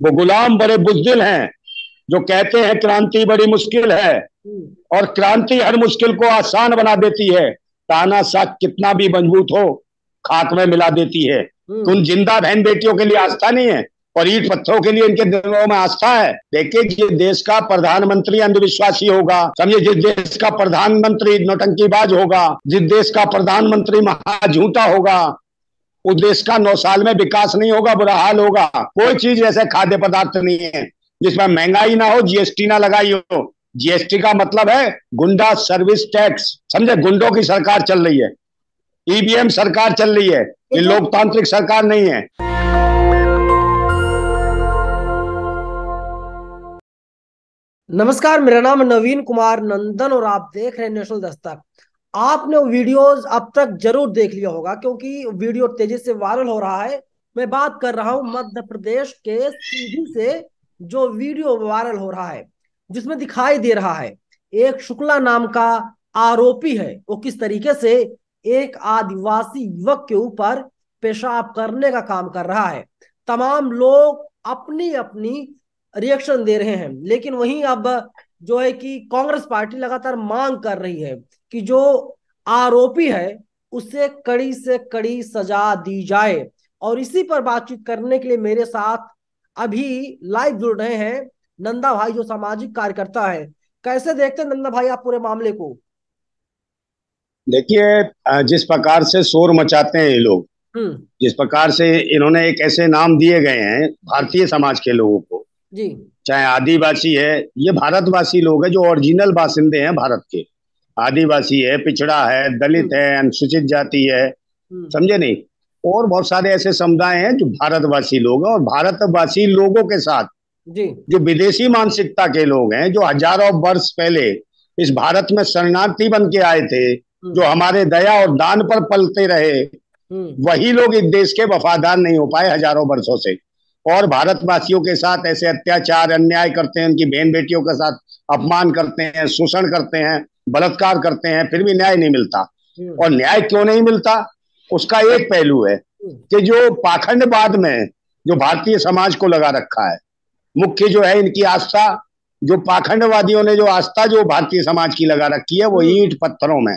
वो गुलाम बड़े बुज़दिल हैं जो कहते हैं क्रांति बड़ी मुश्किल है, और क्रांति हर मुश्किल को आसान बना देती है। तानाशाह कितना भी मजबूत हो, खाक में मिला देती है। तो उन जिंदा बहन बेटियों के लिए आस्था नहीं है और ईंट पत्थरों के लिए इनके दिलों में आस्था है। देखिए, जिस देश का प्रधानमंत्री अंधविश्वासी होगा, समझे, जिस देश का प्रधानमंत्री नौटंकीबाज होगा, जिस देश का प्रधानमंत्री महाझूठा होगा, उस देश का 9 साल में विकास नहीं होगा, बुरा हाल होगा। कोई चीज ऐसे खाद्य पदार्थ नहीं है जिसमें महंगाई ना हो, जीएसटी ना लगाई हो। जीएसटी का मतलब है गुंडा सर्विस टैक्स, समझे। गुंडों की सरकार चल रही है, ईवीएम सरकार चल रही है, ये लोकतांत्रिक सरकार नहीं है। नमस्कार, मेरा नाम है नवीन कुमार नंदन और आप देख रहे हैं नेशनल दस्तक। आपने वीडियोस अब तक जरूर देख लिया होगा क्योंकि वीडियो तेजी से वायरल हो रहा है। मैं बात कर रहा हूं मध्य प्रदेश के सीधी से, जो वीडियो वायरल हो रहा है जिसमें दिखाई दे रहा है एक शुक्ला नाम का आरोपी है, वो किस तरीके से एक आदिवासी युवक के ऊपर पेशाब करने का काम कर रहा है। तमाम लोग अपनी अपनी रिएक्शन दे रहे हैं, लेकिन वहीं अब जो है कि कांग्रेस पार्टी लगातार मांग कर रही है कि जो आरोपी है उसे कड़ी से कड़ी सजा दी जाए। और इसी पर बातचीत करने के लिए मेरे साथ अभी लाइव जुड़ रहे हैं नंदा भाई, जो सामाजिक कार्यकर्ता है। कैसे देखते हैं नंदा भाई आप पूरे मामले को? देखिए, जिस प्रकार से शोर मचाते हैं ये लोग, हम्म। जिस प्रकार से इन्होंने एक ऐसे नाम दिए गए हैं भारतीय समाज के लोगों को, जी। चाहे आदिवासी है, ये भारतवासी लोग हैं जो ओरिजिनल बासिंदे हैं भारत के। आदिवासी है, पिछड़ा है, दलित हम्म। है, अनुसूचित जाति है, हम्म। समझे नहीं। और बहुत सारे ऐसे समुदाय हैं जो भारतवासी लोग हैं, और भारतवासी लोगों के साथ जी। जो विदेशी मानसिकता के लोग हैं, जो हजारों वर्ष पहले इस भारत में शरणार्थी बन के आए थे, जो हम्म। हमारे दया और दान पर पलते रहे, हम्म। वही लोग इस देश के वफादार नहीं हो पाए हजारों वर्षों से, और भारतवासियों के साथ ऐसे अत्याचार अन्याय करते हैं, उनकी बहन बेटियों के साथ अपमान करते हैं, शोषण करते हैं, बलात्कार करते हैं, फिर भी न्याय नहीं मिलता। हम्म। और न्याय क्यों नहीं मिलता, उसका एक पहलू है हम्म। कि जो पाखंडवाद में जो भारतीय समाज को लगा रखा है, मुख्य जो है इनकी आस्था, जो पाखंडवादियों ने जो आस्था जो भारतीय समाज की लगा रखी है, वो हम्म। ईंट पत्थरों में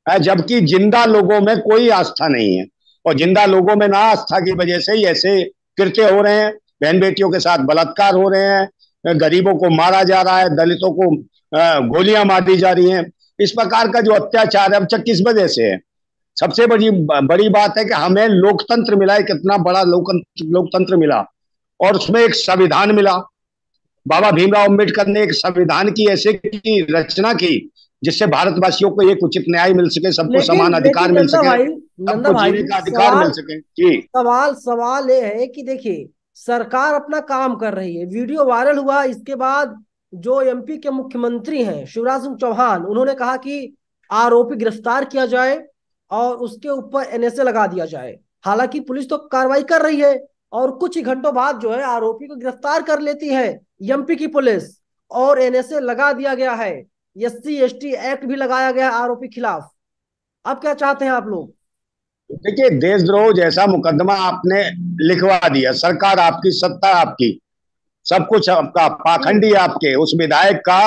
है, जबकि जिंदा लोगों में कोई आस्था नहीं है। और जिंदा लोगों में ना आस्था की वजह से ही ऐसे कृत्य हो रहे हैं, बहन बेटियों के साथ बलात्कार हो रहे हैं, गरीबों को मारा जा रहा है, दलितों को गोलियां मारी जा रही हैं। इस प्रकार का जो अत्याचार है, अब किस वजह से है? सबसे बड़ी बड़ी बात है कि हमें लोकतंत्र मिला है, कितना बड़ा लोकतंत्र मिला, और उसमें एक संविधान मिला। बाबा भीमराव अम्बेडकर ने एक संविधान की ऐसे की रचना की जिससे भारतवासियों को एक उचित न्याय मिल सके, सबको लेकिन समान अधिकार लेकिन मिल नंदा सके, भाई, नंदा सबको भाई, जीने का अधिकार मिल सवाल सके जी। सवाल सवाल ये है कि देखिए, सरकार अपना काम कर रही है। वीडियो वायरल हुआ, इसके बाद जो एमपी के मुख्यमंत्री हैं शिवराज सिंह चौहान, उन्होंने कहा कि आरोपी गिरफ्तार किया जाए और उसके ऊपर एनएसए लगा दिया जाए। हालांकि पुलिस तो कार्रवाई कर रही है और कुछ ही घंटों बाद जो है आरोपी को गिरफ्तार कर लेती है एमपी की पुलिस, और एनएसए लगा दिया गया है। एससी एसटी एक्ट भी लगाया गया है आरोपी खिलाफ। अब क्या चाहते हैं आप लोग? देखिए, देशद्रोह जैसा मुकदमा आपने लिखवा दिया, सरकार आपकी, सत्ता आपकी, सब कुछ आपका, हम्म। पाखंडी आपके, उस विधायक का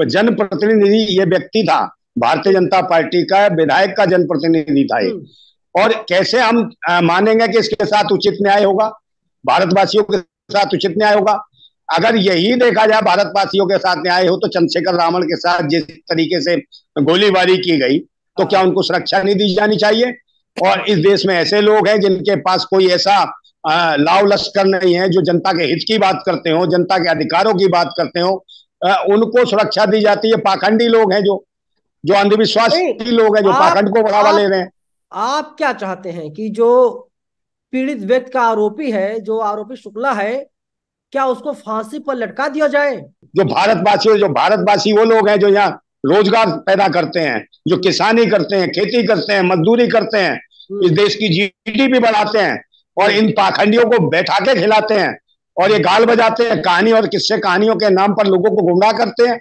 जनप्रतिनिधि ये व्यक्ति था, भारतीय हम्म। जनता पार्टी का विधायक का जनप्रतिनिधि था ये। हम्म। और कैसे हम मानेंगे कि इसके साथ उचित न्याय होगा, भारतवासियों के साथ उचित न्याय होगा? अगर यही देखा जाए भारतवासियों के साथ न्याय हो, तो चंद्रशेखर रावण के साथ जिस तरीके से गोलीबारी की गई, तो क्या हाँ। उनको सुरक्षा नहीं दी जानी चाहिए? और इस देश में ऐसे लोग हैं जिनके पास कोई ऐसा लाव लश्कर नहीं है जो जनता के हित की बात करते हो, जनता के अधिकारों की बात करते हो, उनको सुरक्षा दी जाती है। पाखंडी लोग हैं, जो जो नहीं, अंधविश्वासी लोग हैं, जो आप पाखंड को बढ़ावा ले आप रहे हैं। आप क्या चाहते हैं कि जो पीड़ित व्यक्ति का आरोपी है, जो आरोपी शुक्ला है, क्या उसको फांसी पर लटका दिया जाए? जो भारतवासी वो लोग हैं जो यहाँ रोजगार पैदा करते हैं, जो हम्म। किसानी करते हैं, खेती करते हैं, मजदूरी करते हैं, इस हम्म। देश की जीडीपी बढ़ाते हैं, और हम्म। इन पाखंडियों को बैठा के खिलाते हैं, और ये गाल बजाते हैं, कहानी और किस्से कहानियों के नाम पर लोगों को गुमराह करते हैं।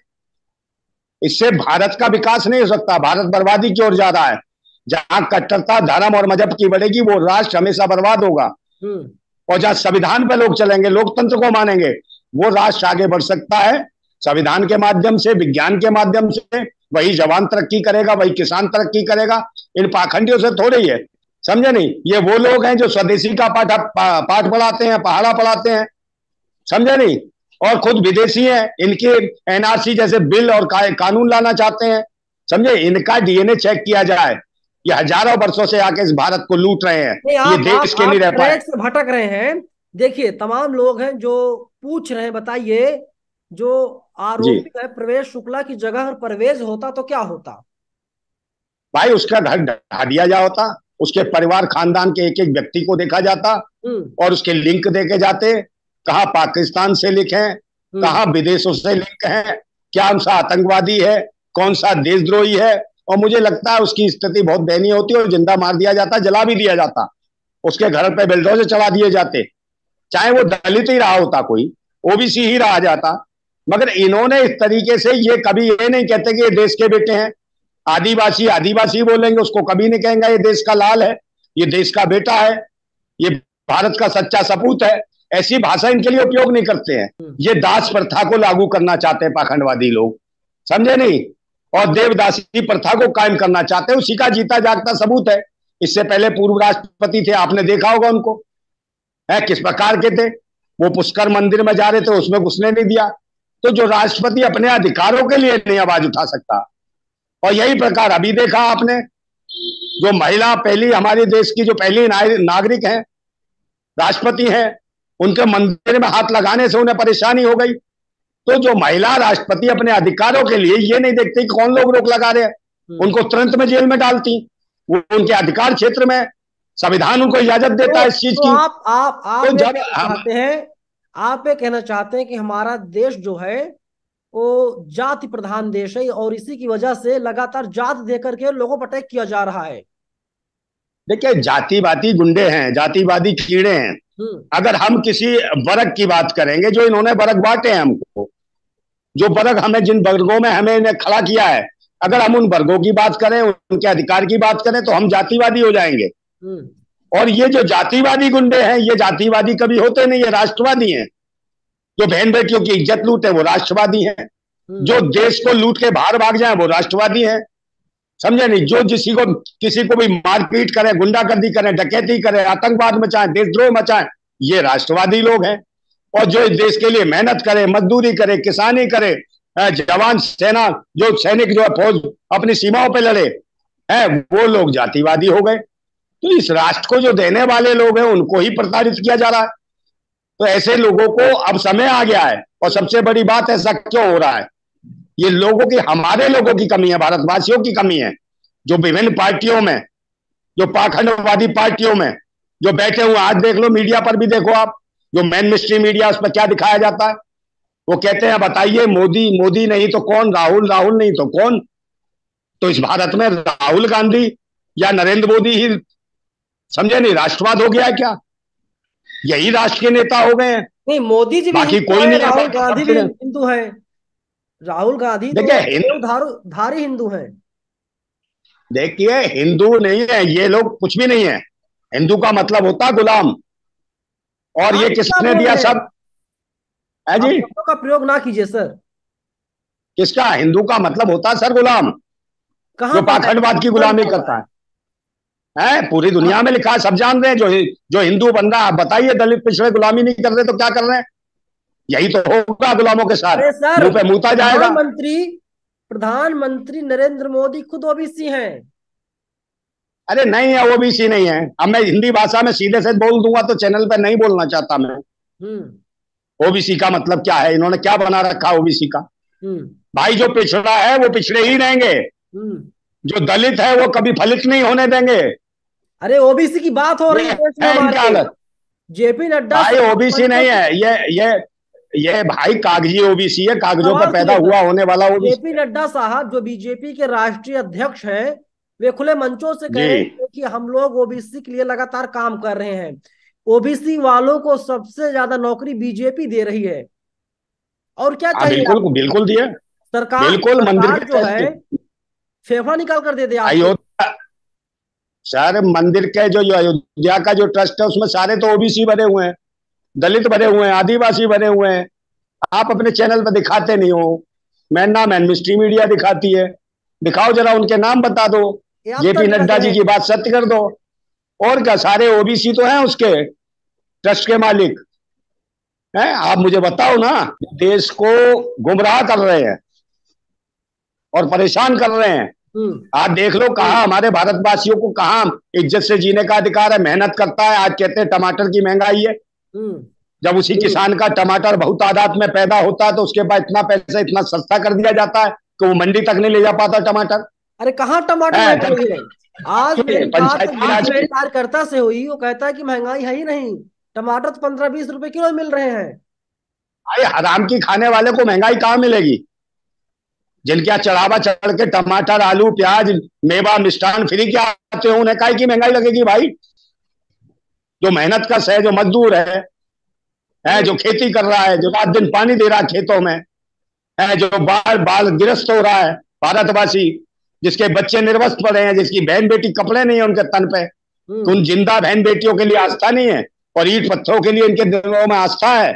इससे भारत का विकास नहीं हो सकता, भारत बर्बादी की ओर जा रहा है। जहां कट्टरता धर्म और मजहब की बढ़ेगी, वो राष्ट्र हमेशा बर्बाद होगा। हम्म। और जहां संविधान पे लोग चलेंगे, लोकतंत्र को मानेंगे, वो राष्ट्र आगे बढ़ सकता है। संविधान के माध्यम से, विज्ञान के माध्यम से। वही जवान तरक्की करेगा, वही किसान तरक्की करेगा। इन पाखंडियों से थोड़े ही है, समझे नहीं? ये वो लोग हैं जो स्वदेशी का पाठ पढ़ाते हैं, पहाड़ा पढ़ाते हैं, समझे नहीं? और खुद विदेशी हैं, इनके एनआरसी जैसे बिल और कानून लाना चाहते हैं, समझे? इनका डीएनए चेक किया जाए। ये हजारों वर्षों से आके इस भारत को लूट रहे हैं, नहीं, ये देश के नहीं रह पाए। ट्रैक से भटक रहे हैं। देखिए, तमाम लोग हैं जो पूछ रहे हैं, बताइए, जो जी आरोपी है प्रवेश शुक्ला की जगह अगर परवेज होता तो क्या होता? भाई, उसका घर ढा दिया जा होता, उसके परिवार खानदान के एक एक व्यक्ति को देखा जाता, और उसके लिंक देखे जाते, कहाँ पाकिस्तान से लिंक है, कहाँ विदेशों से लिंक है, क्या सा आतंकवादी है, कौन सा देशद्रोही है। और मुझे लगता है उसकी स्थिति बहुत दयनीय होती है, और जिंदा मार दिया जाता, जला भी दिया जाता, उसके घर पे बिल्डोजर चढ़ा दिए जाते, चाहे वो दलित ही रहा होता, कोई ओबीसी ही रहा जाता। मगर इन्होंने इस तरीके से, ये कभी ये नहीं कहते कि ये देश के बेटे हैं। आदिवासी आदिवासी बोलेंगे, उसको कभी नहीं कहेंगे ये देश का लाल है, ये देश का बेटा है, ये भारत का सच्चा सपूत है। ऐसी भाषा इनके लिए उपयोग नहीं करते हैं। ये दास प्रथा को लागू करना चाहते हैं पाखंडवादी लोग, समझे नहीं? और देवदासी प्रथा को कायम करना चाहते हैं, उसी का जीता जागता सबूत है। इससे पहले पूर्व राष्ट्रपति थे, आपने देखा होगा उनको, है किस प्रकार के थे। वो पुष्कर मंदिर में जा रहे थे, उसमें घुसने नहीं दिया। तो जो राष्ट्रपति अपने अधिकारों के लिए नहीं आवाज उठा सकता, और यही प्रकार अभी देखा आपने, जो महिला पहली हमारे देश की जो पहली नागरिक है, राष्ट्रपति हैं, उनके मंदिर में हाथ लगाने से उन्हें परेशानी हो गई। तो जो महिला राष्ट्रपति अपने अधिकारों के लिए ये नहीं देखती कि कौन लोग रोक लगा रहे हैं, उनको तुरंत में जेल में डालती। वो उनके अधिकार क्षेत्र में, संविधान उनको इजाजत देता है इस चीज तो की। आप तो ये जब कहना चाहते हैं, आप ये कहना चाहते हैं कि हमारा देश जो है वो जाति प्रधान देश है, और इसी की वजह से लगातार जात देकर के लोगों पर अटैक किया जा रहा है। देखिए, जातिवादी गुंडे हैं, जातिवादी कीड़े हैं। अगर हम किसी वर्ग की बात करेंगे, जो इन्होंने वर्ग बांटे हैं हमको, जो वर्ग हमें, जिन वर्गों में हमें इन्हें खड़ा किया है, अगर हम उन वर्गों की बात करें, उनके अधिकार की बात करें, तो हम जातिवादी हो जाएंगे। और ये जो जातिवादी गुंडे हैं, ये जातिवादी कभी होते नहीं है, राष्ट्रवादी हैं। जो बहन बेटियों की इज्जत लूटे वो राष्ट्रवादी हैं, जो देश को लूट के बाहर भाग जाए वो राष्ट्रवादी हैं, समझे नहीं? जो किसी को भी मारपीट करे, गुंडागर्दी करे, डकैती करे, आतंकवाद मचाए, देशद्रोह मचाए, ये राष्ट्रवादी लोग हैं। और जो इस देश के लिए मेहनत करे, मजदूरी करे, किसानी करे, जवान सेना, जो सैनिक जो है फौज अपनी सीमाओं पे लड़े, है वो लोग जातिवादी हो गए। तो इस राष्ट्र को जो देने वाले लोग हैं, उनको ही प्रताड़ित किया जा रहा है। तो ऐसे लोगों को अब समय आ गया है। और सबसे बड़ी बात, ऐसा क्यों हो रहा है? ये लोगों की, हमारे लोगों की कमी है, भारतवासियों की कमी है, जो विभिन्न पार्टियों में, जो पाखंडवादी पार्टियों में जो बैठे हुए। आज देख लो, मीडिया पर भी देखो आप, जो मेन स्ट्रीम मीडिया, उस पर क्या दिखाया जाता है? वो कहते हैं बताइए, मोदी, मोदी नहीं तो कौन, राहुल, राहुल नहीं तो कौन। तो इस भारत में राहुल गांधी या नरेंद्र मोदी ही, समझे नहीं, राष्ट्रवाद हो गया है क्या? यही राष्ट्र के नेता हो गए हैं, नहीं, मोदी जी भी बाकी हिंदू कोई है, नहीं राहुल गांधी भी है। हिंदू है। राहुल गांधी तो देखिए, धारी हिंदू हैं। देखिए, हिंदू नहीं है ये लोग, कुछ भी नहीं है। हिंदू का मतलब होता गुलाम। और आप ये क्या किसने बोल दिया रहे हैं? सब? है आप जी? शब्दों का प्रयोग ना कीजिए सर। किसका? हिंदू का मतलब होता है सर गुलाम, कहाँ जो पढ़ा है? पाखंडवाद की कहाँ गुलामी लिखा हुआ करता है। पूरी दुनिया में लिखा है, सब जान रहे हैं। जो हिंदू बन रहा है, बताइए, दलित पिछड़े गुलामी नहीं कर रहे तो क्या कर रहे हैं? यही तो होगा गुलामों के साथ, अरे सर, मुंह पे मूता जाएगा। प्रधानमंत्री नरेंद्र मोदी खुद ओबीसी हैं। अरे नहीं है, ओबीसी नहीं है। अब मैं हिंदी भाषा में सीधे से बोल दूंगा तो चैनल पे नहीं बोलना चाहता मैं। ओबीसी का मतलब क्या है? इन्होंने क्या बना रखा ओबीसी का? भाई, जो पिछड़ा है वो पिछड़े ही रहेंगे, जो दलित है वो कभी फलित नहीं होने देंगे। अरे ओबीसी की बात हो रही है देश में इनका हमारे। हालत, जेपी नड्डा भाई ओबीसी नहीं है ये भाई कागजी ओबीसी है, कागजों पर सवाल पैदा सुनिए हुआ सर, होने वाला ओबीसी जेपी है। नड्डा साहब जो बीजेपी के राष्ट्रीय अध्यक्ष हैं, वे खुले मंचों से कह रहे जी हैं कि हम लोग ओबीसी के लिए लगातार काम कर रहे हैं। ओबीसी वालों को सबसे ज्यादा नौकरी बीजेपी दे रही है, और क्या हाँ, चाहिए बिल्कुल आपको? बिल्कुल दिए, सरकार बिल्कुल मंदिर सरकार के जो है टेस्ट। फेफड़ा निकाल कर दे दे आपको। अयोध्या सर मंदिर के जो अयोध्या का जो ट्रस्ट है उसमें सारे तो ओबीसी भरे हुए हैं, दलित भरे हुए हैं, आदिवासी भरे हुए हैं। आप अपने चैनल पर दिखाते नहीं हो। मैं ना मैन मिस्ट्री मीडिया दिखाती है। दिखाओ जरा, उनके नाम बता दो। ये अब जेपी तक रख नड्डा रहे जी हैं। की बात सत्य कर दो। और क्या, सारे ओबीसी तो हैं उसके ट्रस्ट के मालिक हैं। आप मुझे बताओ ना, देश को गुमराह कर रहे हैं और परेशान कर रहे हैं। आप देख लो कहाँ हमारे भारतवासियों को कहाँ इज्जत से जीने का अधिकार है। मेहनत करता है, आज कहते हैं टमाटर की महंगाई है। जब उसी किसान का टमाटर बहुत तादाद में पैदा होता है तो उसके पास इतना पैसा इतना सस्ता कर दिया जाता है कि वो मंडी तक नहीं ले जा पाता टमाटर। अरे कहाँ टमाटर है महंगा हुई है? आज मेरी बात पंचायती राज एक की। कार्यकर्ता से हुई, वो कहता है कि महंगाई है ही नहीं, टमाटर तो 15-20 रुपए किलो मिल रहे हैं। भाई हराम की खाने वाले को महंगाई कहाँ मिलेगी? जिनके यहाँ चढ़ावा चढ़ के टमाटर आलू प्याज मेवा मिष्ठान फ्री के आते हो, उन्हें काहे की महंगाई लगेगी भाई? जो मेहनत कश है, जो मजदूर है जो खेती कर रहा है, जो रात दिन पानी दे रहा है खेतों में, है जो बाल बाल गिरस्त हो रहा है, भारतवासी जिसके बच्चे निर्वस्त्र पड़े हैं, जिसकी बहन बेटी कपड़े नहीं है उनके तन पे, तो उन जिंदा बहन बेटियों के लिए आस्था नहीं है और ईट पत्थरों के लिए इनके दिलों में आस्था है।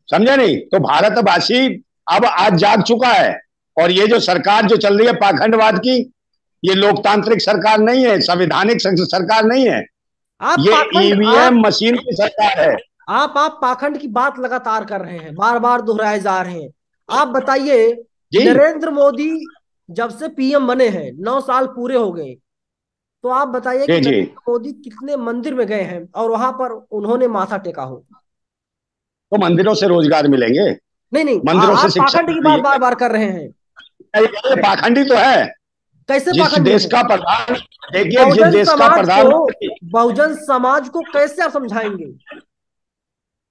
समझे नहीं? तो भारतवासी अब आज जाग चुका है। और ये जो सरकार जो चल रही है पाखंडवाद की, ये लोकतांत्रिक सरकार नहीं है, संवैधानिक सरकार नहीं है, ये ईवीएम मशीन की सरकार है। आप पाखंड की बात लगातार कर रहे हैं, बार बार दोहराए जा रहे हैं। आप बताइए, नरेंद्र मोदी जब से पीएम बने हैं 9 साल पूरे हो गए, तो आप बताइए कि नरेंद्र मोदी कितने मंदिर में गए हैं और वहां पर उन्होंने माथा टेका हो? तो मंदिरों से रोजगार मिलेंगे? नहीं नहीं, मंदिरों से आप शिक्षा पाखंड की बात बार बार कर रहे हैं। पाखंडी तो है। कैसे जिस पाखंड देश है? का प्रधान, देखिए जिस बहुजन देश का समाज को, प्रधानमंत्री, बहुजन समाज को कैसे आप समझाएंगे?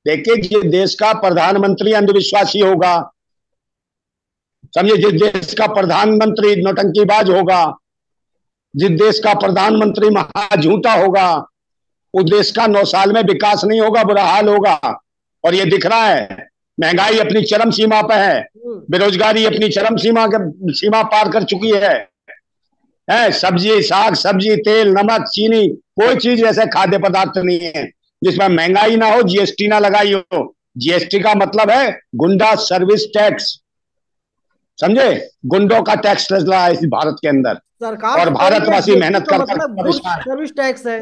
देखिए जिस देश का प्रधानमंत्री अंधविश्वासी होगा, समझिए, जिस देश का प्रधानमंत्री नौटंकीबाज होगा, जिस देश का प्रधानमंत्री महाझूठा होगा, उस देश का 9 साल में विकास नहीं होगा, बुरा हाल होगा। और ये दिख रहा है, महंगाई अपनी चरम सीमा पर है, बेरोजगारी अपनी चरम सीमा पार कर चुकी है। सब्जी साग सब्जी तेल नमक चीनी, कोई चीज ऐसे खाद्य पदार्थ नहीं है जिसमें महंगाई ना हो, जीएसटी ना लगाई हो। जीएसटी का मतलब है गुंडा सर्विस टैक्स, समझे? गुंडों का टैक्स लगा है इस भारत के अंदर। सरकार और भारतवासी मेहनत कर मतलब परेशान। सर्विस टैक्स है।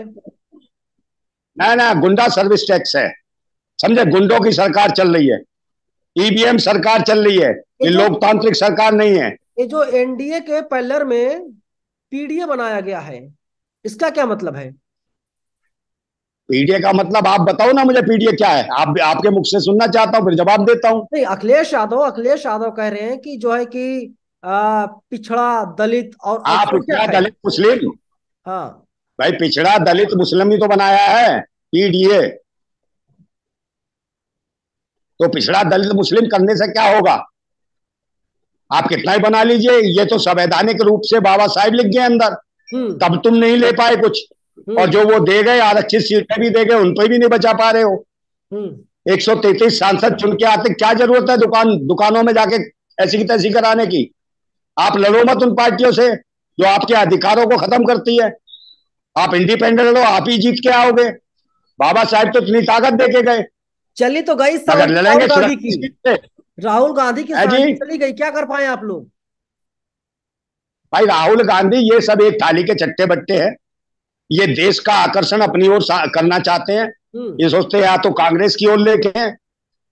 ना गुंडा सर्विस टैक्स है, समझे? गुंडों की सरकार चल रही है, ईवीएम सरकार चल रही है, ये लोकतांत्रिक सरकार नहीं है। ये जो एनडीए के पैलर में पीडीए बनाया गया है, इसका क्या मतलब है? पीडीए का मतलब आप बताओ ना मुझे, पीडीए क्या है? आप आपके मुख से सुनना चाहता हूँ, फिर जवाब देता हूँ। नहीं, अखिलेश यादव कह रहे हैं कि जो है कि पिछड़ा दलित और आप पिछड़ा दलित मुस्लिम, हाँ भाई पिछड़ा दलित मुस्लिम ही तो बनाया है पीडीए। तो पिछड़ा दलित मुस्लिम करने से क्या होगा? आप कितना ही बना लीजिए, ये तो संवैधानिक रूप से बाबा साहब लिख गए अंदर, तब तुम नहीं ले पाए कुछ। और जो वो दे गए आरक्षित सीटें भी दे गए, उन पर भी नहीं बचा पा रहे हो। 133 सांसद चुन के आते, क्या जरूरत है दुकानों में जाके ऐसी की तैसी कराने की? आप लड़ो मत उन पार्टियों से जो आपके अधिकारों को खत्म करती है। आप इंडिपेंडेंट लड़ो, आप ही जीत के आओगे। बाबा साहब तो इतनी ताकत दे के गए। चली तो गई अगर लड़ेंगे राहुल गांधी की चली गई, क्या कर पाए आप लोग? भाई राहुल गांधी ये सब एक थाली के चट्टे बट्टे हैं। ये देश का आकर्षण अपनी ओर करना चाहते हैं। ये सोचते हैं या तो कांग्रेस की ओर देखें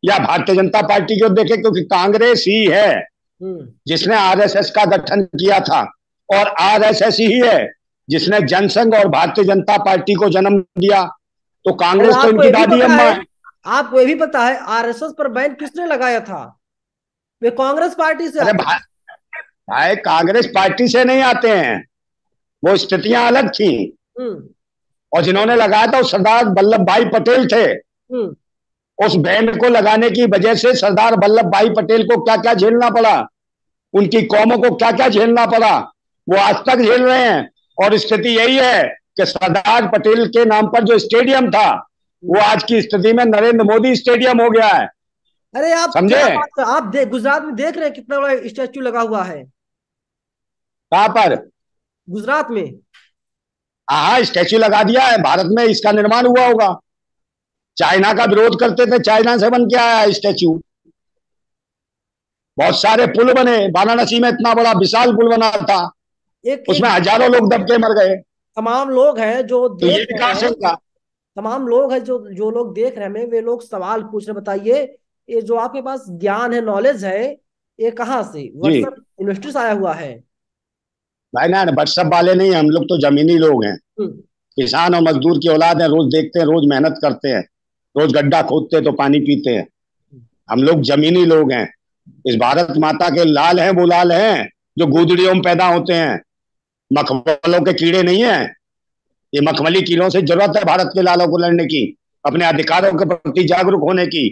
या भारतीय जनता पार्टी की ओर देखें, क्योंकि कांग्रेस ही है जिसने आरएसएस का गठन किया था, और आरएसएस ही है जिसने जनसंघ और भारतीय जनता पार्टी को जन्म दिया। तो कांग्रेस तो इनकी दादी अम्मा है। आपको ये भी पता है आरएसएस पर बैन किसने लगाया था? वे कांग्रेस पार्टी से। अरे भाई कांग्रेस पार्टी से नहीं आते हैं, वो स्थितियां अलग थी। और जिन्होंने लगाया था वो सरदार वल्लभ भाई पटेल थे। उस बैन को लगाने की वजह से सरदार वल्लभ भाई पटेल को क्या क्या झेलना पड़ा, उनकी कौमों को क्या क्या झेलना पड़ा, वो आज तक झेल रहे हैं। और स्थिति यही है कि सरदार पटेल के नाम पर जो स्टेडियम था वो आज की स्थिति में नरेंद्र मोदी स्टेडियम हो गया है। अरे आप समझे? आप गुजरात में देख रहे हैं कितना बड़ा स्टैच्यू लगा हुआ है। कहां पर? गुजरात में। हाँ, स्टैच्यू लगा दिया है भारत में, इसका निर्माण हुआ होगा। चाइना का विरोध करते थे, चाइना से बन के आया है स्टैच्यू। बहुत सारे पुल बने, वाराणसी में इतना बड़ा विशाल पुल बना था, एक उसमें एक हजारों लोग दब के मर गए। तमाम लोग हैं जो तो ये देख रहे विकास है हैं, उनका। तमाम लोग हैं जो जो लोग देख रहे हैं हमें, वे लोग सवाल पूछ रहे, बताइए ये जो आपके पास ज्ञान है, नॉलेज है, ये कहाँ से, जी व्हाट्सएप यूनिवर्सिटी से आया हुआ है? भाई ना, व्हाट्सएप वाले नहीं, हम लोग तो जमीनी लोग हैं। हम्म। किसान और मजदूर की औलाद है, रोज देखते हैं, रोज मेहनत करते हैं, रोज गड्ढा खोदते हैं तो पानी पीते हैं। हम लोग जमीनी लोग हैं। इस भारत माता के लाल हैं, वो लाल हैं जो गूदड़ियों में पैदा होते हैं, मखमलों के कीड़े नहीं है। ये मखमली कीड़ों से जरूरत है भारत के लालों को लड़ने की, अपने अधिकारों के प्रति जागरूक होने की।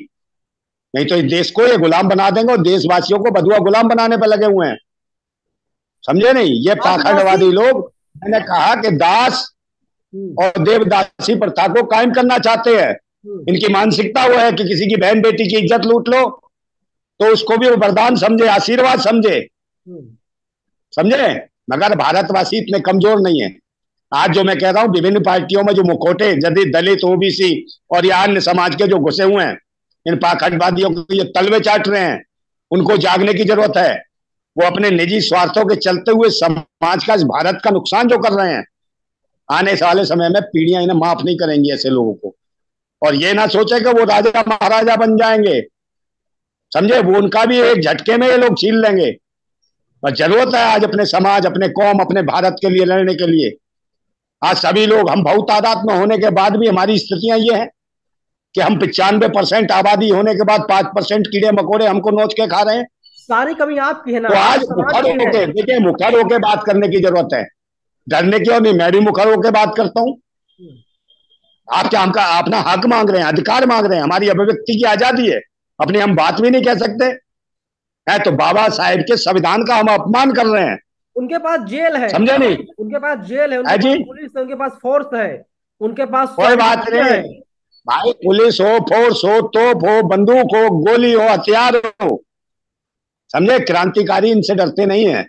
नहीं तो इस देश को ये गुलाम बना देंगे, और देशवासियों को बधुआ गुलाम बनाने पर लगे हुए हैं। समझे नहीं? ये आदिवासी। पाखंडवादी लोग, मैंने कहा कि दास हम्म। और देवदासी प्रथा को कायम करना चाहते हैं। हम्म। इनकी मानसिकता वो है कि किसी की बहन बेटी की इज्जत लूट लो तो उसको भी वो वरदान समझे, आशीर्वाद समझे। हम्म। समझे? मगर भारतवासी इतने कमजोर नहीं है। आज जो मैं कह रहा हूं, विभिन्न पार्टियों में जो मुखोटे यदि दलित, ओबीसी और या अन्य समाज के जो घुसे हुए हैं, इन पाखंडवादियों को ये तलवे चाट रहे हैं। उनको जागने की जरूरत है। वो अपने निजी स्वार्थों के चलते हुए समाज का, इस भारत का नुकसान जो कर रहे हैं, आने वाले समय में पीढ़ियां इन्हें माफ नहीं करेंगी ऐसे लोगों को। और ये ना सोचे कि वो राजा महाराजा बन जाएंगे। समझे? वो उनका भी एक झटके में ये लोग छीन लेंगे। और जरूरत है आज अपने समाज, अपने कौम, अपने भारत के लिए लड़ने के लिए। आज सभी लोग, हम बहुत तादाद में होने के बाद भी हमारी स्थितियां ये हैं कि हम 95% आबादी होने के बाद 5% कीड़े मकोड़े हमको नोच के खा रहे हैं। सारी कमी आपकी है ना, तो आप आज समाज मुखर की है। होके, देखिए, मुखर होके बात करने की जरूरत है, डरने की और नहीं। मैं भी मुखर होके बात करता हूं। हम्म। आप क्या हमका अपना हक मांग रहे हैं, अधिकार मांग रहे हैं, हमारी अभिव्यक्ति की आजादी है, अपनी हम बात भी नहीं कह सकते है? तो बाबा साहेब के संविधान का हम अपमान कर रहे हैं। उनके पास जेल है, समझे नहीं? उनके पास जेल है, उनके है पास जी? पुलिस है, उनके पास फोर्स है, उनके पास कोई बात स्वामित्व नहीं है। भाई, पुलिस हो, फोर्स हो, तोप हो, बंदूक हो, गोली हो, हथियार हो, समझे, क्रांतिकारी इनसे डरते नहीं है।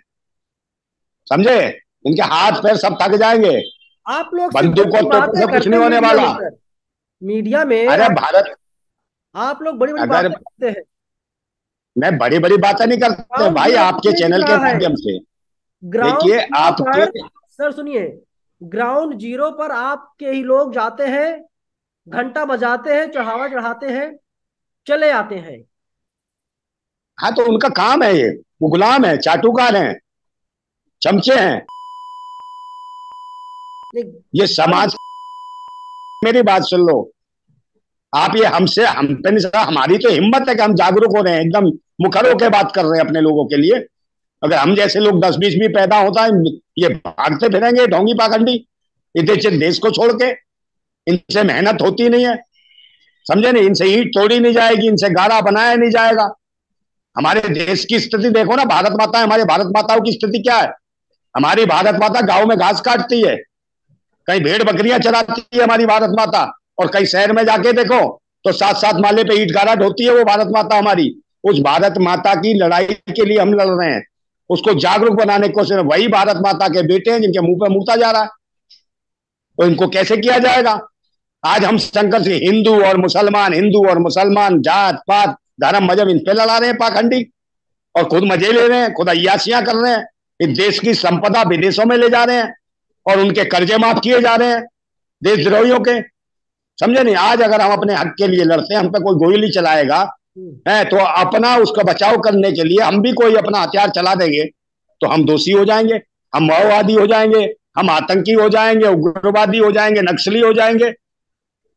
समझे? इनके हाथ पैर सब थक जाएंगे। आप लोग सिर्फ बड़ी बंदूक बड़ी और तोपों बातें से कुछ करते नहीं हैं होने मीडिया में वाला। सर। मीडिया में अरे भारत, आप लोग बड़ी बड़ी अगर बातें करते हैं। मैं बड़ी बड़ी बातें नहीं करते ग्राउंड भाई, जीरो पर आपके ये दिख चैनल के रहा है, माध्यम से। ग्राउंड देखिए जीरो आपके, पर, सर सुनिए, ग्राउंड जीरो पर आपके ही लोग जाते हैं, घंटा बजाते हैं, चढ़ावा चढ़ाते हैं, चले आते हैं। हाँ तो उनका काम है ये, वो गुलाम है, चाटुकार हैं, चमचे हैं। नहीं, ये समाज, मेरी बात सुन लो। आप ये हमसे, हम पे नहीं सका, हमारी तो हिम्मत है कि हम जागरूक हो रहे हैं, एकदम मुखर होकर बात कर रहे हैं अपने लोगों के लिए। अगर हम जैसे लोग 10-20 भी पैदा होता है, ये भागते फिरेंगे ढोंगी पाखंडी इतने देश को छोड़ के। इनसे मेहनत होती नहीं है। समझे नहीं? इनसे ईंट तोड़ी नहीं जाएगी, इनसे गारा बनाया नहीं जाएगा। हमारे देश की स्थिति देखो ना, भारत माता, हमारे भारत माताओं की स्थिति क्या है? हमारी भारत माता गांव में घास काटती है, कहीं भेड़ बकरियां चराती है हमारी भारत माता, और कहीं शहर में जाके देखो तो 7-7 माले पे ईंट गारा ढोती है वो भारत माता हमारी। उस भारत माता की लड़ाई के लिए हम लड़ रहे हैं, उसको जागरूक बनाने की कोशिश। वही भारत माता के बेटे हैं जिनके मुंह पे मूता जा रहा है, तो इनको कैसे किया जाएगा? आज हम शंकर से हिंदू और मुसलमान, जात पात, धर्म, मजहब, इन पे लड़ा रहे हैं पाखंडी, और खुद मजे ले रहे हैं, खुद अय्यासियां कर रहे हैं। इस देश की संपदा विदेशों में ले जा रहे हैं, और उनके कर्जे माफ किए जा रहे हैं देशद्रोहियों के। समझे नहीं? आज अगर हम अपने हक के लिए लड़ते हैं, हम पे कोई गोली चलाएगा है तो अपना उसका बचाव करने के लिए हम भी कोई अपना हथियार चला देंगे तो हम दोषी हो जाएंगे, हम माओवादी हो जाएंगे, हम आतंकी हो जाएंगे, उग्रवादी हो जाएंगे, नक्सली हो जाएंगे।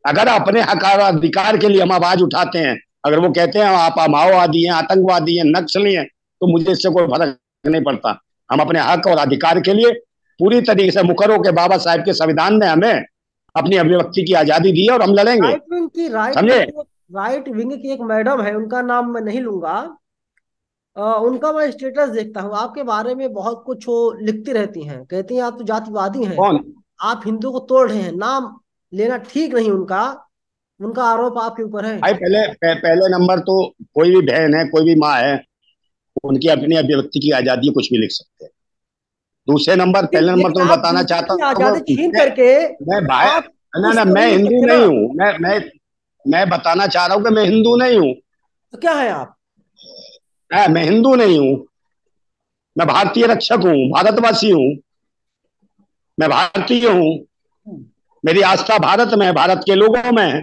अगर अपने हक और अधिकार के लिए हम आवाज उठाते हैं, अगर वो कहते हैं आप माओवादी हैं, आतंकवादी हैं, नक्सली हैं, तो मुझे इससे कोई फर्क नहीं पड़ता। हम अपने हक और अधिकार के लिए पूरी तरीके से मुखर होकर, बाबा साहेब के संविधान ने हमें अपनी अभिव्यक्ति की आजादी दी है, और हम लड़ेंगे। समझे? राइट विंग की एक मैडम है, उनका नाम मैं नहीं लूंगा। उनका मैं स्टेटस देखता हूँ, आपके बारे में बहुत कुछ वो लिखती रहती हैं, कहती हैं आप तो जातिवादी हैं, कौन? आप हिंदू को तोड़ रहे हैं। नाम लेना ठीक नहीं उनका, उनका आरोप आपके ऊपर है। भाई पहले नंबर तो, कोई भी बहन है, कोई भी माँ है, उनकी अपनी अभिव्यक्ति की आजादी, कुछ भी लिख सकते हैं। दूसरे नंबर, पहले नंबर तो लेकिन मैं आप बताना दूसरे चाहता की हूँ आजादी छीन करके मैं भाई, आप ना खुश ना, तो मैं नहीं हो हिंदू सकते ना। नहीं हूँ, मैं बताना चाह रहा हूँ कि मैं हिंदू नहीं हूँ। तो क्या है आप? मैं हिंदू नहीं हूँ, मैं भारतीय रक्षक हूँ, भारतवासी हूँ, मैं भारतीय हूँ। मेरी आस्था भारत में है, भारत के लोगों में है,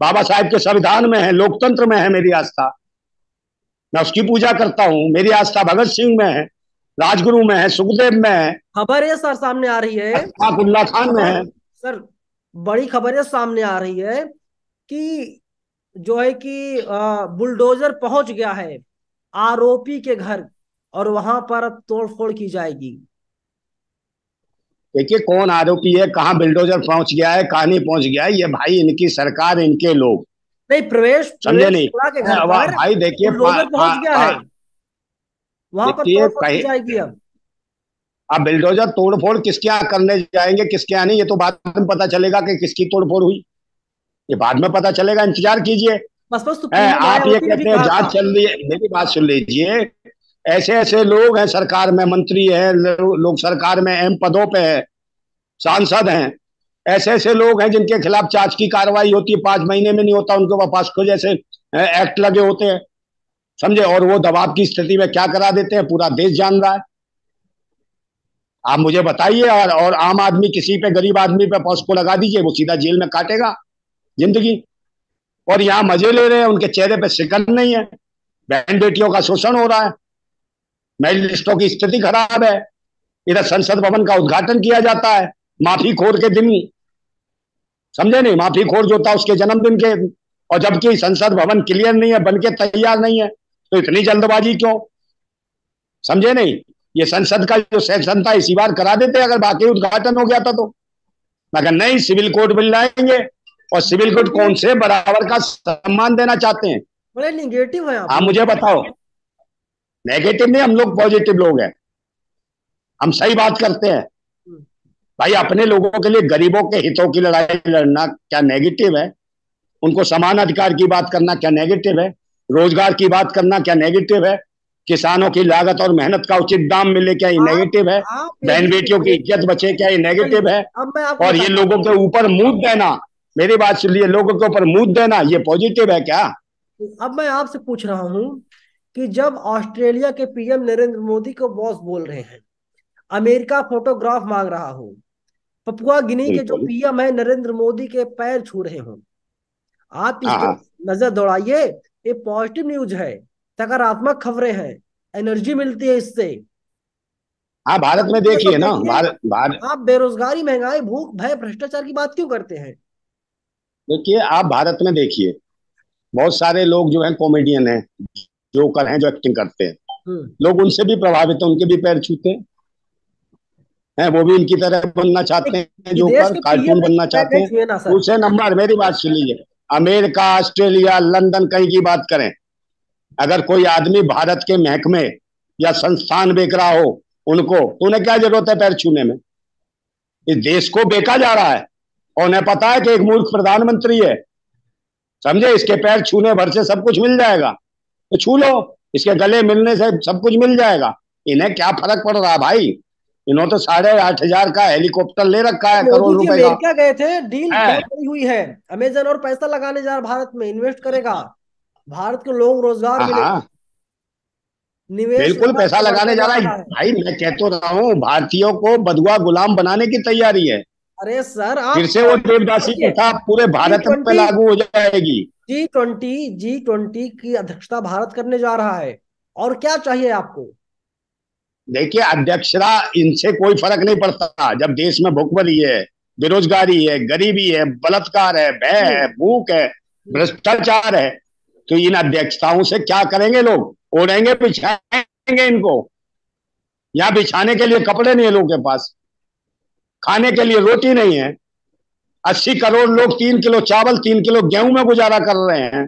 बाबा साहेब के संविधान में है, लोकतंत्र में है मेरी आस्था। मैं उसकी पूजा करता हूँ। मेरी आस्था भगत सिंह में है, राजगुरु में है, सुखदेव में है, खबर ये सर सामने आ रही है, अशफाकुल्ला खान में खबर है। सर, बड़ी खबर ये सामने आ रही है कि जो है कि बुलडोजर पहुंच गया है आरोपी के घर और वहां पर अब तोड़फोड़ की जाएगी। देखिए कौन आरोपी है, कहाँ बिल्डोजर पहुंच गया है, कहाँ नहीं पहुंच गया है, ये भाई इनकी सरकार, इनके लोग। नहीं, प्रवेश समझे प्रवेश नहीं? शुक्ला के घर पर भाई देखिए बुलडोजर पहुंच गया है, वहां पर देखिए तोड़फोड़ की कहीं, जाएगी अब। अब बिल्डोजर तोड़फोड़ किसके यहाँ करने जाएंगे, किसके यहाँ नहीं, ये तो बाद में पता चलेगा कि किसकी तोड़फोड़ हुई। ये बाद में पता चलेगा, इंतजार कीजिए। बसपा है, सुप्रीमो आप ये मायावती ने भी कहते हैं कहा जांच था। चल रही है, मेरी बात सुन लीजिए। ऐसे ऐसे लोग हैं सरकार में, मंत्री हैं, लोग सरकार में अहम पदों पे है, सांसद हैं, ऐसे ऐसे लोग हैं जिनके खिलाफ जांच की कार्रवाई होती है, 5 महीने में नहीं होता, उनके ऊपर पास्को जैसे एक्ट लगे होते हैं। समझे? और वो दबाव की स्थिति में क्या करा देते हैं, पूरा देश जान रहा है। आप मुझे बताइए, और आम आदमी किसी पे, गरीब आदमी पे पॉस्को लगा दीजिए, वो सीधा जेल में काटेगा जिंदगी। और यहाँ मजे ले रहे हैं, उनके चेहरे पे शिकन नहीं है। बहन बेटियों का शोषण हो रहा है, मेडलिस्टों की स्थिति खराब है। इधर संसद भवन का उद्घाटन किया जाता है माफी खोर के दिन। समझे नहीं? माफी खोर जो था उसके जन्मदिन के, और जबकि संसद भवन क्लियर नहीं है, बन के तैयार नहीं है, तो इतनी जल्दबाजी क्यों? समझे नहीं? ये संसद का जो सेशन था इसी बार करा देते अगर बाकी उद्घाटन हो गया था तो। मगर नहीं, सिविल कोड मिल जाएंगे। और सिविल कोड बड़े कौन से बराबर का सम्मान देना चाहते हैं? बड़े निगेटिव हैं आप आप लोग। मुझे बताओ। नेगेटिव नहीं, हम लोग पॉजिटिव लोग हैं, हम सही बात करते हैं। भाई अपने लोगों के लिए, गरीबों के हितों की लड़ाई लड़ना क्या नेगेटिव है? उनको समान अधिकार की बात करना क्या नेगेटिव है? रोजगार की बात करना क्या नेगेटिव है? किसानों की लागत और मेहनत का उचित दाम मिले क्या ये आप नेगेटिव है? आप बहन यही बेटियों की सोचिए। इज्जत बचे क्या ये नेगेटिव चलिए, है? अब मैं आपको और ये बताता हूँ। लोगों के ऊपर मुंह देना, मेरी बात सुनिए, लोगों के ऊपर मुंह देना ये पॉजिटिव है क्या? अब मैं आपसे पूछ रहा हूँ कि जब ऑस्ट्रेलिया के पीएम नरेंद्र मोदी को बॉस बोल रहे हैं, अमेरिका फोटोग्राफ मांग रहा हो, पपुआ गिनी के जो बिल्कुल। पीएम है नरेंद्र मोदी के पैर छू रहे हो, आप इस हाँ तरफ हाँ नजर दौड़ाइए। ये पॉजिटिव न्यूज है, सकारात्मक खबरें हैं, एनर्जी मिलती है इससे। हाँ, भारत में ये सब देखिए ना, देखिए। भारत भारत आप बेरोजगारी, महंगाई, भूख, भय, भ्रष्टाचार की बात क्यों करते हैं? देखिए, आप भारत में देखिए, बहुत सारे लोग जो हैं कॉमेडियन हैं, जोकर हैं, जो एक्टिंग करते हैं, हम्म। लोग उनसे भी प्रभावित हैं, उनके भी पैर छूते हैं, वो भी इनकी तरह बनना चाहते हैं, विदेश जोकर के कार्टून पीएम बनना चाहते गए हैं। छुए ना सर। दूसरे नंबर, मेरी बात सुन लीजिए, अमेरिका, ऑस्ट्रेलिया, लंदन कहीं की बात करें, अगर कोई आदमी भारत के महकमे या संस्थान बेच रहा हो उनको, तो उन्हें क्या जरूरत है पैर छूने में? इस देश को बेचा जा रहा है, और उन्हें पता है कि एक मूर्ख प्रधानमंत्री है। समझे? इसके पैर छूने भर से सब कुछ मिल जाएगा, तो छू लो, इसके गले मिलने से सब कुछ मिल जाएगा। इन्हें क्या फर्क पड़ रहा है भाई? इन्होंने तो 8,500 का हेलीकॉप्टर ले रखा है, मोदी करोड़ जी रुपए का अमेरिका गए थे, डील है। बहुत बड़ी हुई है। अमेजन और पैसा लगाने जा रहा, भारत में इन्वेस्ट करेगा, भारत के लोगों को रोजगार हाँ मिलेगा, हाँ, निवेश बिल्कुल पैसा लगातार लगाने बढ़ने जा जा रहा है रहा है। भाई। मैं कह तो रहा हूँ, भारतीयों को बदुआ गुलाम बनाने की तैयारी है। अरे सर, फिर आप से वो देवदासी देखिए, प्रथा पूरे जी भारत में ट्वेंटी लागू हो जाएगी। जी ट्वेंटी की अध्यक्षता भारत करने जा रहा है, और क्या चाहिए आपको? देखिए, अध्यक्षता इनसे कोई फर्क नहीं पड़ता जब देश में भुखमरी है, बेरोजगारी है, गरीबी है, बलात्कार है, भय हम्म। है, भूख है, हम्म। भ्रष्टाचार है। तो इन अध्यक्षताओं से क्या करेंगे लोग? ओढ़ेंगे, बिछाएंगे इनको। यहाँ बिछाने के लिए कपड़े नहीं है लोगों के पास, खाने के लिए रोटी नहीं है। 80 करोड़ लोग 3 किलो चावल, 3 किलो गेहूं में गुजारा कर रहे हैं,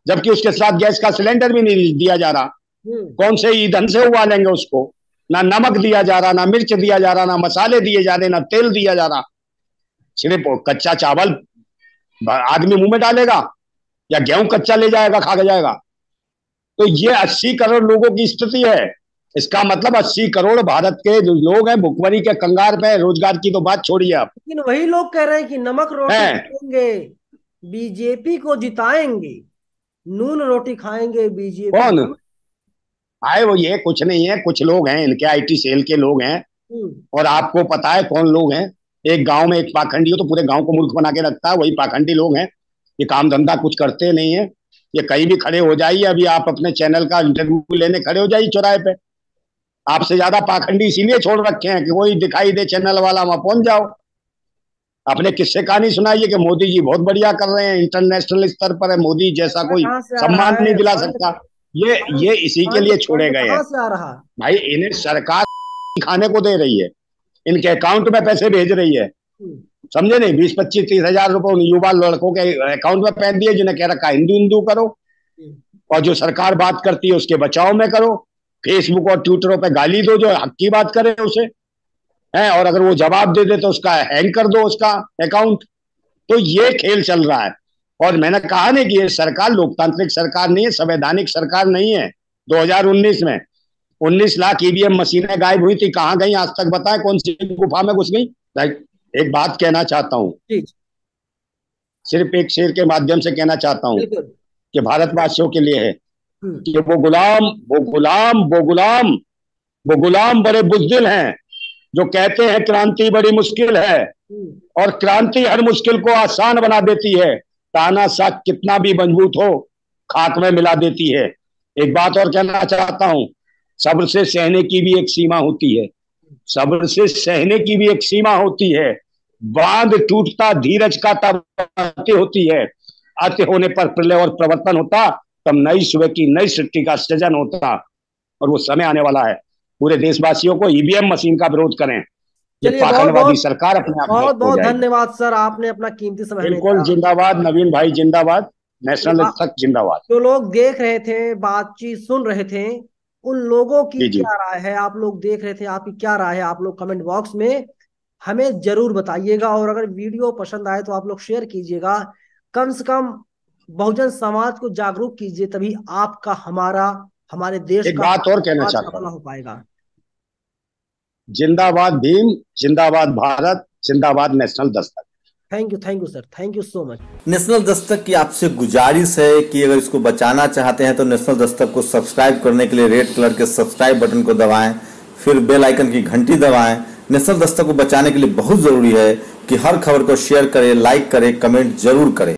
जबकि उसके साथ गैस का सिलेंडर भी नहीं दिया जा रहा। हम्म। कौन से ईंधन से उबालेंगे उसको? ना नमक दिया जा रहा, ना मिर्च दिया जा रहा, ना मसाले दिए जा रहे, ना तेल दिया जा रहा। सिर्फ कच्चा चावल आदमी मुंह में डालेगा, या गेहूं कच्चा ले जाएगा, खा के जाएगा? तो ये 80 करोड़ लोगों की स्थिति है। इसका मतलब 80 करोड़ भारत के जो लोग हैं भुखमरी के कंगार पे, रोजगार की तो बात छोड़िए आप। लेकिन वही लोग कह रहे हैं कि नमक रोटी खाएंगे बीजेपी को जिताएंगे, नून रोटी खाएंगे बीजेपी। कौन आए वो? ये कुछ नहीं है, कुछ लोग हैं इनके आईटी सेल के लोग हैं। और आपको पता है कौन लोग हैं? एक गांव में एक पाखंडी हो तो पूरे गांव को मूर्ख बना के रखता है, वही पाखंडी लोग हैं। ये काम धंधा कुछ करते नहीं है। ये कहीं भी खड़े हो जाइए, अभी आप अपने चैनल का इंटरव्यू लेने खड़े हो जाइए चौराहे पे, आपसे ज्यादा पाखंडी इसीलिए छोड़ रखे हैं कि कोई दिखाई दे चैनल वाला, वहां पहुंच जाओ। अपने किस्से कहानी सुनाइए कि मोदी जी बहुत बढ़िया कर रहे हैं, इंटरनेशनल स्तर पर है, मोदी जैसा कोई सम्मान नहीं दिला सकता। ये इसी के लिए छोड़े गए हैं भाई। इन्हें सरकार खाने को दे रही है, इनके अकाउंट में पैसे भेज रही है, समझे नहीं? 20-25-30 हजार रुपए उन युवा लड़कों के अकाउंट में पैसे दिए, जिन्हें कह रखा हिंदू हिंदू करो, और जो सरकार बात करती है उसके बचाव में करो। फेसबुक और ट्विटरों पे गाली दो, जो हक की बात करे उसे है, और अगर वो जवाब दे दे तो उसका हैंग कर दो उसका अकाउंट। तो ये खेल चल रहा है। और मैंने कहा नहीं कि ये सरकार लोकतांत्रिक सरकार नहीं है, संवैधानिक सरकार नहीं है। 2019 में 19 लाख ईवीएम मशीनें गायब हुई थी, कहां गई आज तक बताएं? कौन सी गुफा में घुस गई? एक बात कहना चाहता हूं, सिर्फ एक शेर के माध्यम से कहना चाहता हूं कि भारतवासियों के लिए है कि वो गुलाम बड़े बुज़दिल हैं जो कहते हैं क्रांति बड़ी मुश्किल है, और क्रांति हर मुश्किल को आसान बना देती है। तानाशाह कितना भी मजबूत हो, खाक में मिला देती है। एक बात और कहना चाहता हूं, सब्र से सहने की भी एक सीमा होती है, सब्र से सहने की भी एक सीमा होती है। बांध टूटता धीरज का तब अति होती है, अति होने पर प्रलय और प्रवर्तन होता, तब नई सुबह की नई सृष्टि का सृजन होता। और वो समय आने वाला है, पूरे देशवासियों को ईवीएम मशीन का विरोध करें। चलिए पाखंडवादी सरकार अपने आप बहुत बहुत धन्यवाद सर, आपने अपना कीमती समय बिल्कुल। जिंदाबाद नवीन भाई, जिंदाबाद नेशनल तक, जिंदाबाद। जो लोग देख रहे थे, बातचीत सुन रहे थे, उन लोगों की क्या राय है? आप लोग देख रहे थे, आपकी क्या राय है? आप लोग कमेंट बॉक्स में हमें जरूर बताइएगा। और अगर वीडियो पसंद आए तो आप लोग शेयर कीजिएगा। कम से कम बहुजन समाज को जागरूक कीजिए, तभी आपका हमारे देश का बात और कहना चाहता हूं हो पाएगा। जिंदाबाद भीम, जिंदाबाद भारत, जिंदाबाद national Dastak. Thank you sir, thank you so much. National Dastak की आपसे गुजारिश है कि अगर इसको बचाना चाहते हैं तो नेशनल दस्तक को सब्सक्राइब करने के लिए रेड कलर के सब्सक्राइब बटन को दबाएं, फिर बेल आइकन की घंटी दबाएं। नेशनल दस्तक को बचाने के लिए बहुत जरूरी है कि हर खबर को शेयर करें, लाइक करें, कमेंट जरूर करें।